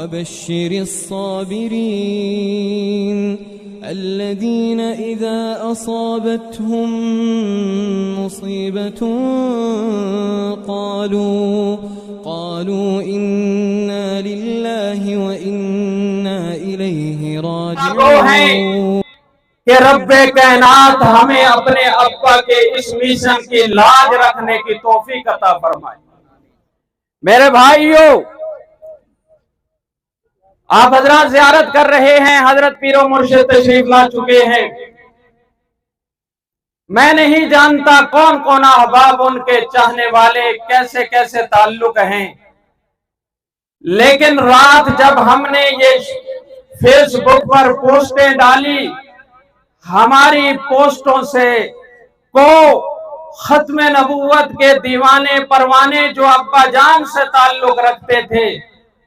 وبشر الصابرين الذين إذا أصابتهم مصيبة قالوا إنا لله وإنا إليه راجعون۔ کہ رب کائنات ہمیں اپنے ابا کے اس مشن کی لاج رکھنے کی توفیق عطا فرمائے۔ میرے بھائیوں، آپ حضرات زیارت کر رہے ہیں، حضرت پیر و مرشد تشریف لا چکے ہیں۔ میں نہیں جانتا کون کون احباب ان کے چاہنے والے کیسے کیسے تعلق ہیں، لیکن رات جب ہم نے یہ فیس بک پر پوسٹیں ڈالی، ہماری پوسٹوں سے کو ختم نبوت کے دیوانے پروانے جو ابا جان سے تعلق رکھتے تھے،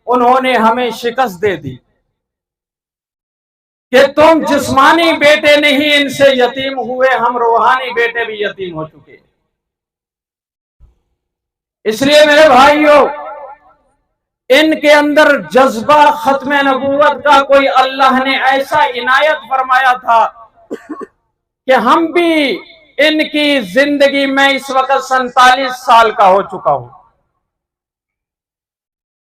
انہوں نے ہمیں شکست دے دی کہ تم جسمانی بیٹے نہیں ان سے یتیم ہوئے، ہم روحانی بیٹے بھی یتیم ہو چکے۔ اس لیے میرے بھائیوں، ان کے اندر جذبہ ختم نبوت کا کوئی اللہ نے ایسا عنایت فرمایا تھا کہ ہم بھی ان کی زندگی میں اس وقت 47 سال کا ہو چکا ہوں،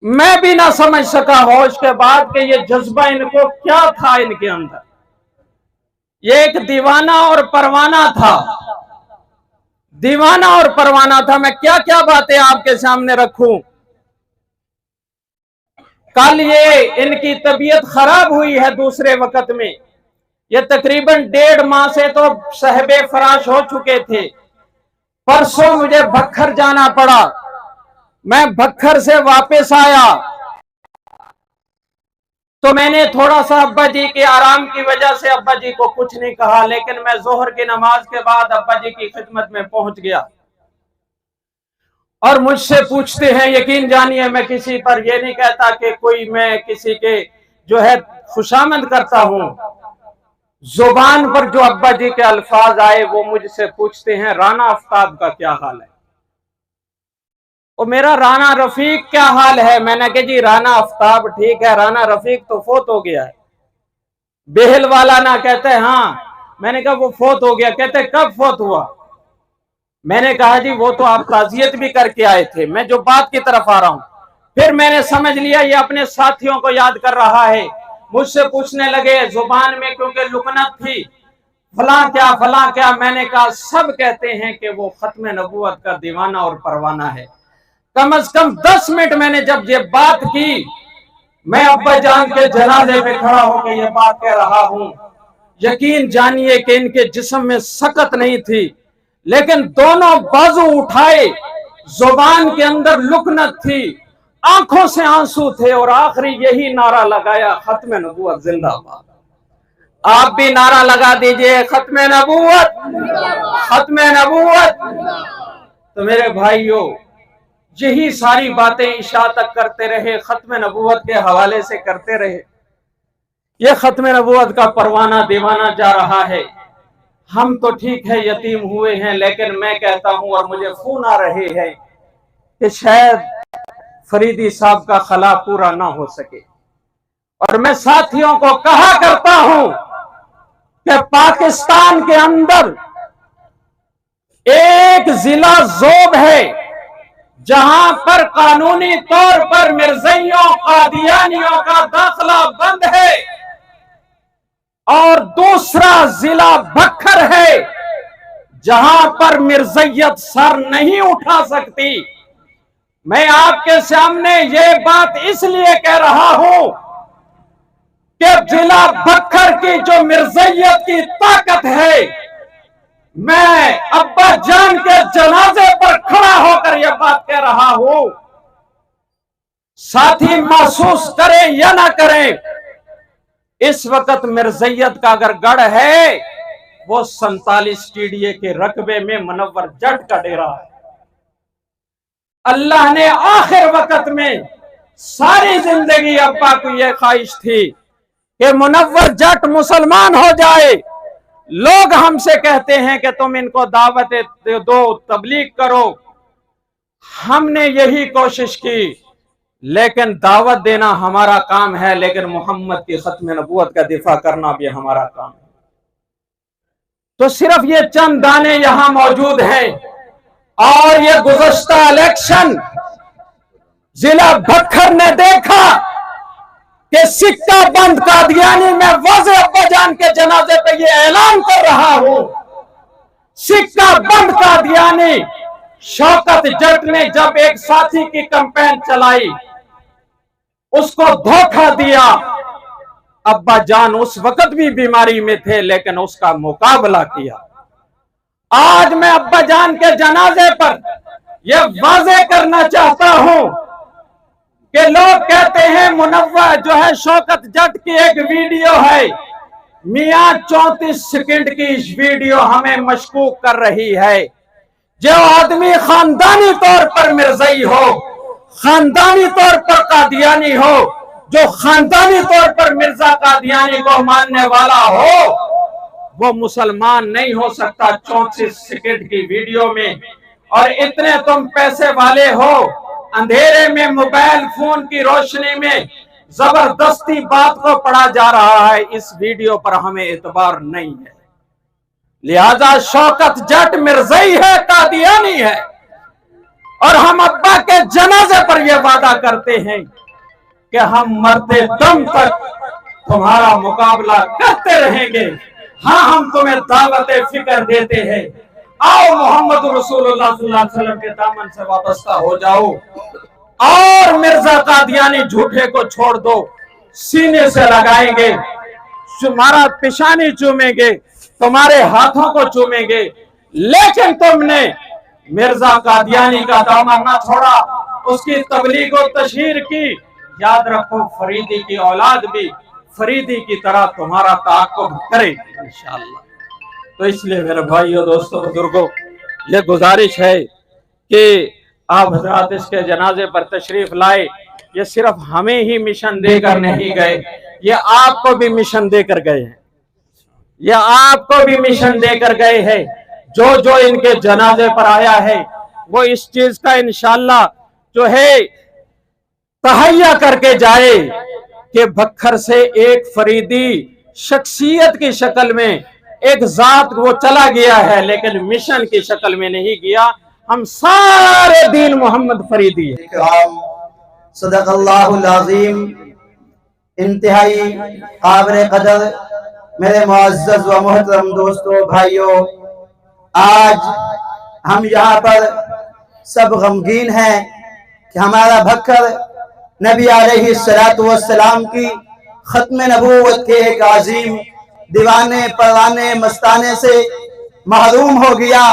میں بھی نہ سمجھ سکا ہوش کے بعد کہ یہ جذبہ ان کو کیا تھا۔ ان کے اندر یہ ایک دیوانہ اور پروانہ تھا، دیوانہ اور پروانہ تھا۔ میں کیا کیا باتیں آپ کے سامنے رکھوں۔ کل یہ ان کی طبیعت خراب ہوئی ہے دوسرے وقت میں، یہ تقریباً 1.5 ماہ سے تو صاحب فراش ہو چکے تھے۔ پرسوں مجھے بکھر جانا پڑا، میں بکھر سے واپس آیا تو میں نے تھوڑا سا ابا جی کے آرام کی وجہ سے ابا جی کو کچھ نہیں کہا، لیکن میں ظہر کی نماز کے بعد ابا جی کی خدمت میں پہنچ گیا اور مجھ سے پوچھتے ہیں، یقین جانیے میں کسی پر یہ نہیں کہتا کہ کوئی میں کسی کے جو ہے خوشامد کرتا ہوں، زبان پر جو ابا جی کے الفاظ آئے وہ مجھ سے پوچھتے ہیں رانا آفتاب کا کیا حال ہے، اور میرا رانا رفیق کیا حال ہے۔ میں نے کہا جی رانا آفتاب ٹھیک ہے، رانا رفیق تو فوت ہو گیا ہے۔ بہل والا نہ کہتے ہیں ہاں، میں نے کہا وہ فوت ہو گیا، کہتے کب فوت ہوا؟ میں نے کہا جی وہ تو آپ تعزیت بھی کر کے آئے تھے، میں جو بات کی طرف آ رہا ہوں۔ پھر میں نے سمجھ لیا یہ اپنے ساتھیوں کو یاد کر رہا ہے، مجھ سے پوچھنے لگے زبان میں کیونکہ لکنت تھی، فلاں کیا فلاں کیا۔ میں نے کہا سب کہتے ہیں کہ وہ ختم نبوت کا دیوانہ اور پروانہ ہے۔ کم از کم 10 منٹ میں نے جب یہ بات کی، میں ابا جان کے جنازے میں کھڑا ہو کے یہ بات کہہ رہا ہوں، یقین جانیے کہ ان کے جسم میں سکت نہیں تھی، لیکن دونوں بازو اٹھائے، زبان کے اندر لکنت تھی، آنکھوں سے آنسو تھے، اور آخری یہی نعرہ لگایا ختم نبوت زندہ باد۔ آپ بھی نعرہ لگا دیجئے ختم نبوت، ختم نبوت۔ تو میرے بھائیوں، یہی ساری باتیں عشاء تک کرتے رہے، ختم نبوت کے حوالے سے کرتے رہے۔ یہ ختم نبوت کا پروانہ دیوانہ جا رہا ہے۔ ہم تو ٹھیک ہے یتیم ہوئے ہیں، لیکن میں کہتا ہوں اور مجھے خون آ رہے ہیں کہ شاید فریدی صاحب کا خلا پورا نہ ہو سکے۔ اور میں ساتھیوں کو کہا کرتا ہوں کہ پاکستان کے اندر ایک ضلع ذوب ہے جہاں پر قانونی طور پر مرزائیوں قادیانیوں کا داخلہ بند ہے، اور دوسرا ضلع بکھر ہے جہاں پر مرزائیت سر نہیں اٹھا سکتی۔ میں آپ کے سامنے یہ بات اس لیے کہہ رہا ہوں کہ ضلع بکھر کی جو مرزائیت کی طاقت ہے، میں ابا جان کے جنازے پر کھڑا ہو کر یہ بات کہہ رہا ہوں، ساتھی محسوس کریں یا نہ کریں، اس وقت مرزائیت کا اگر گڑھ ہے وہ 47 TDA کے رقبے میں منور جٹ کا ڈیرا ہے۔ اللہ نے آخر وقت میں ساری زندگی ابا کو یہ خواہش تھی کہ منور جٹ مسلمان ہو جائے۔ لوگ ہم سے کہتے ہیں کہ تم ان کو دعوت دو، تبلیغ کرو۔ ہم نے یہی کوشش کی، لیکن دعوت دینا ہمارا کام ہے، لیکن محمد کی ختم نبوت کا دفاع کرنا بھی ہمارا کام ہے۔ تو صرف یہ چند دانے یہاں موجود ہیں، اور یہ گزشتہ الیکشن ضلع بکھر نے دیکھا کہ سکہ بند قادیانی میں واضح ابا جان کے جنازے پہ یہ اعلان کر رہا ہوں، سکہ بند قادیانی۔ شوکت جٹ نے جب ایک ساتھی کی کمپین چلائی، اس کو دھوکہ دیا۔ ابا جان اس وقت بھی بیماری میں تھے، لیکن اس کا مقابلہ کیا۔ آج میں ابا جان کے جنازے پر یہ واضح کرنا چاہتا ہوں کہ لوگ کہتے ہیں منوع جو ہے شوکت جٹ کی ایک ویڈیو ہے، میاں 34 سیکنڈ کی اس ویڈیو ہمیں مشکوک کر رہی ہے۔ جو آدمی خاندانی طور پر مرزائی ہو، خاندانی طور پر قادیانی ہو، جو خاندانی طور پر مرزا قادیانی کو ماننے والا ہو، وہ مسلمان نہیں ہو سکتا 34 سیکنڈ کی ویڈیو میں۔ اور اتنے تم پیسے والے ہو، اندھیرے میں موبائل فون کی روشنی میں زبردستی بات کو پڑھا جا رہا ہے، اس ویڈیو پر ہمیں اعتبار نہیں ہے۔ لہذا شوکت جٹ مرزائی ہے، قادیانی ہے، اور ہم ابا کے جنازے پر یہ وعدہ کرتے ہیں کہ ہم مرتے دم تک تمہارا مقابلہ کرتے رہیں گے۔ ہاں، ہم تمہیں دعوت فکر دیتے ہیں، آؤ محمد رسول اللہ صلی اللہ علیہ وسلم کے دامن سے وابستہ ہو جاؤ، اور مرزا قادیانی جھوٹے کو چھوڑ دو، سینے سے لگائیں گے، تمہارا پیشانی چومیں گے، تمہارے ہاتھوں کو چومیں گے، لیکن تم نے مرزا قادیانی کا دامن نہ چھوڑا، اس کی تبلیغ و تشہیر کی۔ یاد رکھو، فریدی کی اولاد بھی فریدی کی طرح تمہارا تعاقب کرے انشاءاللہ۔ تو اس لیے میرے بھائیو، دوستو، بزرگوں، یہ گزارش ہے کہ آپ حضرات اس کے جنازے پر تشریف لائے۔ یہ صرف ہمیں ہی مشن دے کر نہیں گئے، یہ آپ کو بھی مشن دے کر گئے ہیں، یہ آپ کو بھی مشن دے کر گئے ہیں۔ جو ان کے جنازے پر آیا ہے، وہ اس چیز کا انشاءاللہ جو ہے تہیہ کر کے جائے کہ بکھر سے ایک فریدی شخصیت کی شکل میں ایک ذات وہ چلا گیا ہے، لیکن مشن کی شکل میں نہیں گیا۔ ہم سارے دین محمد فریدی ہیں۔ صدق اللہ العظیم۔ انتہائی قابل قدر میرے معزز و محترم دوستو، بھائیو، آج ہم یہاں پر سب غمگین ہیں کہ ہمارا بکھر نبی علیہ السلام کی ختم نبوت کے ایک عظیم دیوانے پروانے مستانے سے محروم ہو گیا،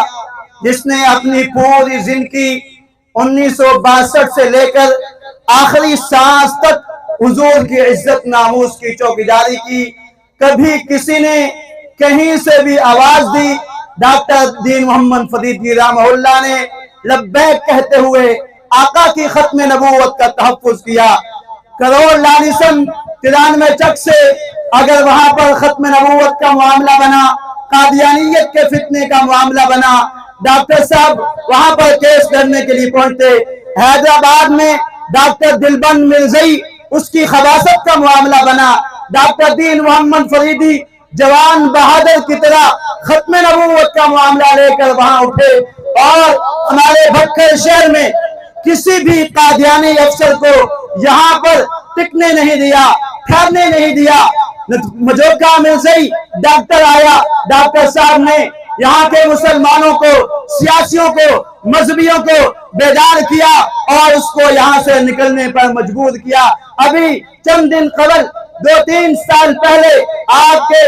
جس نے اپنی پوری زندگی 1962 سے لے کر آخری سانس تک حضور کی عزت ناموس کی چوکیداری کی۔ کبھی کسی نے کہیں سے بھی آواز دی، ڈاکٹر دین محمد فریدی رحمہ اللہ نے لبیک کہتے ہوئے آقا کی ختم نبوت کا تحفظ کیا۔ کروڑ لالسن 93 چک سے اگر وہاں پر ختم نبوت کا معاملہ بنا، قادیانیت کے فتنے کا معاملہ بنا، ڈاکٹر صاحب وہاں پر کیس کرنے کے لیے پہنچتے۔ حیدرآباد میں ڈاکٹر دلبند مرزائی، اس کی خباثت کا معاملہ بنا، ڈاکٹر دین محمد فریدی جوان بہادر کی طرح ختم نبوت کا معاملہ لے کر وہاں اٹھے، اور ہمارے بکھر شہر میں کسی بھی قادیانی افسر کو یہاں پر ٹکنے نہیں دیا، ٹھہرنے نہیں دیا۔ مجوکا مرزائی ڈاکٹر آیا، ڈاکٹر صاحب نے یہاں کے مسلمانوں کو، سیاسیوں کو، مذہبیوں کو بیدار کیا اور اس کو یہاں سے نکلنے پر مجبور کیا۔ ابھی چند دن قبل 2-3 سال پہلے آپ کے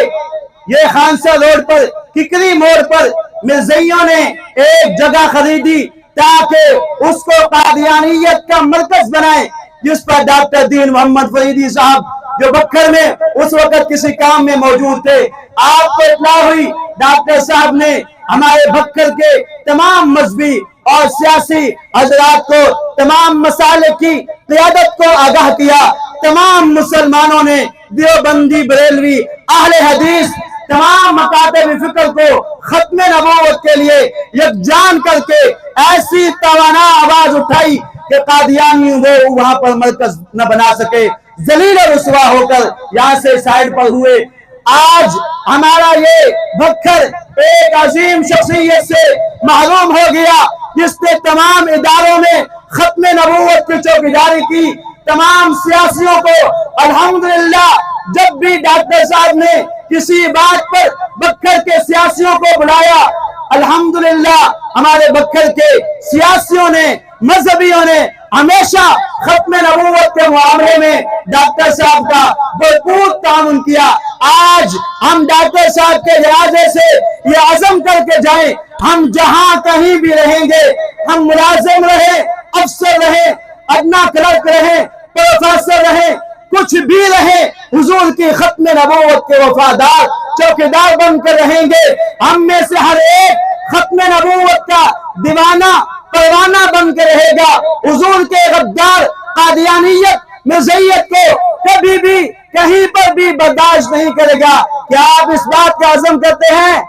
یہ خانسا روڈ پر ککری موڑ پر مرزائیوں نے ایک جگہ خریدی تاکہ اس کو قادیانیت کا مرکز بنائے، جس پر ڈاکٹر دین محمد فریدی صاحب جو بکھر میں اس وقت کسی کام میں موجود تھے، آپ کو اطلاع ہوئی، ڈاکٹر صاحب نے ہمارے بکھر کے تمام مذہبی اور سیاسی حضرات کو، تمام مسائل کی قیادت کو آگاہ کیا۔ تمام مسلمانوں نے، دیوبندی، بریلوی، اہل حدیث، تمام مکاتب فکر کو ختم نبوت کے لیے یکجان کر کے ایسی توانا آواز اٹھائی کہ قادیانی وہ وہاں پر مرکز نہ بنا سکے، ذلیل و رسوا ہو کر یہاں سے سائڈ پر ہوئے۔ آج ہمارا یہ بکھر ایک عظیم شخصیت سے محروم ہو گیا جس نے تمام اداروں میں ختم نبوت کی چوکیداری کی۔ تمام سیاسیوں کو الحمدللہ جب بھی ڈاکٹر صاحب نے کسی بات پر بکھر کے سیاسیوں کو بلایا، الحمدللہ ہمارے بکھر کے سیاسیوں نے، مذہبیوں نے ہمیشہ ختم نبوت کے معاملے میں ڈاکٹر صاحب کا بھرپور تعاون کیا۔ آج ہم ڈاکٹر صاحب کے جنازے سے یہ عزم کر کے جائیں، ہم جہاں کہیں بھی رہیں گے، ہم ملازم رہیں، افسر رہیں، ادنا کلرک رہیں، پروفیسر رہیں، کچھ بھی رہیں، حضور کی ختم نبوت کے وفادار چوکیدار بن کر رہیں گے۔ ہم میں سے ہر ایک ختم نبوت کا دیوانہ پروانہ بن کے رہے گا، حضور کے غدار قادیانیت مرزائیت کو کبھی بھی کہیں پر بھی برداشت نہیں کرے گا۔ کیا آپ اس بات کا عزم کرتے ہیں؟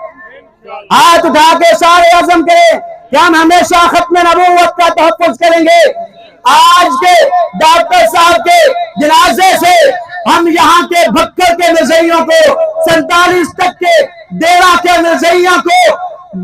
ہاتھ اٹھا کے سارے عزم کریں کہ ہم ہمیشہ ختم نبوت کا تحفظ کریں گے۔ آج کے ڈاکٹر صاحب کے جنازے سے ہم یہاں کے بکھر کے مرزائیوں کو، 47 تک کے ڈیرہ کے مرزائیوں کو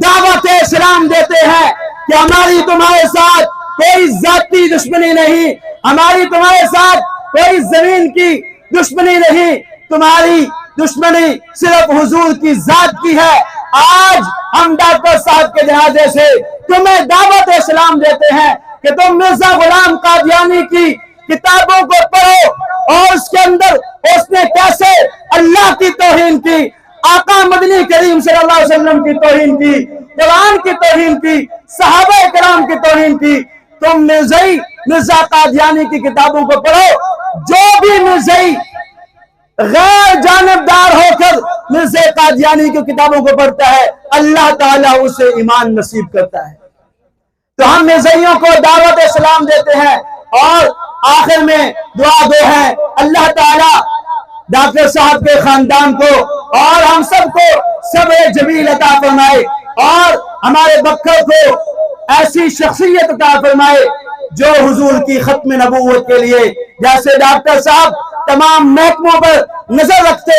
دعوت اسلام دیتے ہیں کہ ہماری تمہارے ساتھ کوئی ذاتی دشمنی نہیں، ہماری تمہارے ساتھ کوئی زمین کی دشمنی نہیں، تمہاری دشمنی صرف حضور کی ذات کی ہے۔ آج ہم ڈاکٹر صاحب کے جنازے سے تمہیں دعوت اسلام دیتے ہیں کہ تم مرزا غلام قادیانی کی کتابوں کو پڑھو اور اس کے اندر اس نے کیسے اللہ کی توہین کی، آقا مدنی کریم صلی اللہ علیہ وسلم کی توہین کی، قرآن کی توہین کی، صحابہ کرام کی توہین کی۔ تم مرزا قادیانی کی کتابوں کو پڑھو۔ جو بھی مرزائی غیر جانبدار ہو کر مرزا قادیانی کی کتابوں کو پڑھتا ہے، اللہ تعالیٰ اسے ایمان نصیب کرتا ہے۔ تو ہم مرزائیوں کو دعوت اسلام دیتے ہیں اور آخر میں دعا دو ہے، اللہ تعالیٰ ڈاکٹر صاحب کے خاندان کو اور ہم سب کو صبر جمیل عطا فرمائے اور ہمارے بکھر کو ایسی شخصیت عطا فرمائے جو حضور کی ختم نبوت کے لیے، جیسے ڈاکٹر صاحب تمام محکموں پر نظر رکھتے،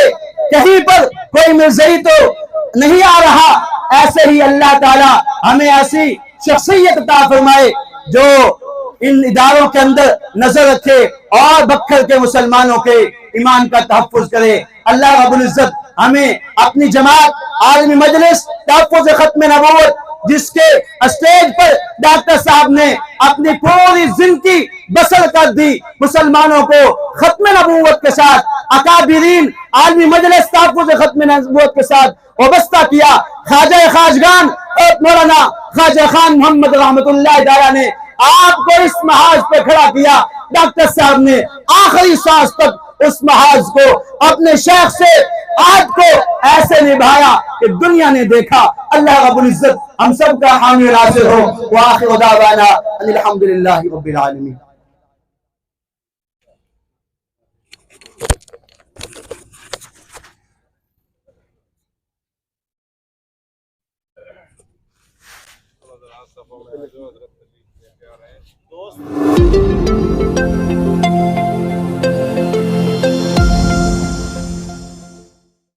کہیں پر کوئی مرزائی تو نہیں آ رہا، ایسے ہی اللہ تعالیٰ ہمیں ایسی شخصیت عطا فرمائے جو ان اداروں کے اندر نظر رکھے اور بکھر کے مسلمانوں کے ایمان کا تحفظ کرے۔ اللہ رب العزت ہمیں اپنی جماعت عالمی مجلس تحفظ ختم نبوت، جس کے اسٹیج پر ڈاکٹر صاحب نے اپنی پوری زندگی بسر کر دی، مسلمانوں کو ختم نبوت کے ساتھ، اکابرین عالمی مجلس تحفظ ختم نبوت کے ساتھ وابستہ کیا۔ خواجہ خواجگان اور مولانا خواجہ خان محمد رحمت اللہ تعالیٰ نے آپ کو اس محاذ پہ کھڑا کیا۔ ڈاکٹر صاحب نے آخری سانس تک اس محاذ کو اپنے شیخ سے آج کو ایسے نبھایا کہ دنیا نے دیکھا۔ اللہ رب العزت ہم سب کا حامی ناصر ہو۔ وآخر دعوانا ان الحمدللہ رب العالمین۔ دوست